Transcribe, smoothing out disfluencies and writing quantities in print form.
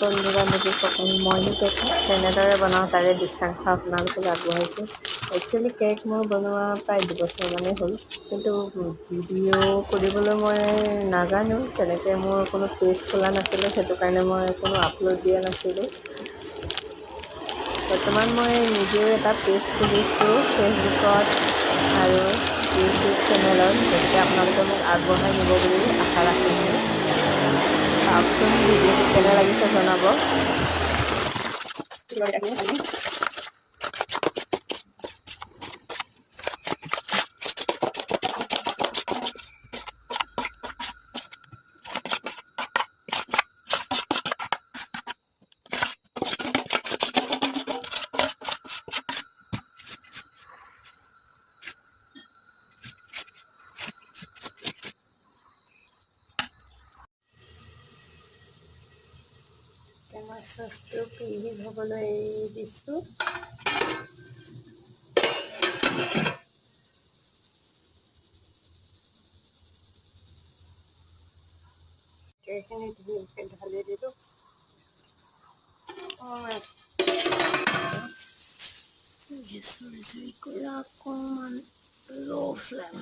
বন্ধু বান্ধৱীসকল মইনো কেক কেনেদৰে বনাওঁ তাৰে দৃশ্যাংশ আপোনালোকক আগবঢ়াইছোঁ। একচুৱেলি কেক মোৰ বনোৱা প্ৰায় 2 বছৰমানেই হ'ল, কিন্তু ভিডিঅ' কৰিবলৈ মই নাজানো। তেনেকৈ মোৰ কোনো পেজ খোলা নাছিলে, সেইটো কাৰণে মই কোনো আপলোড দিয়া নাছিলোঁ। বৰ্তমান মই নিজেও এটা পেজ খুলিছোঁ ফেচবুকত আৰু ইউটিউব চেনেলত, গতিকে আপোনালোকে মোক আগবঢ়াই নিব বুলি আশা ৰাখিছোঁ। চাওকচোন ভিডিঅ'টো কেনে লাগিছে জনাব। মই চচটো প্ৰিহিট হ'বলৈ এৰি দিছোঁ। এইখিনি ধুনীয়াকৈ ঢালি দিলোঁ। গেছৰ জুইকুৰা অকণমান ল' ফ্লেম।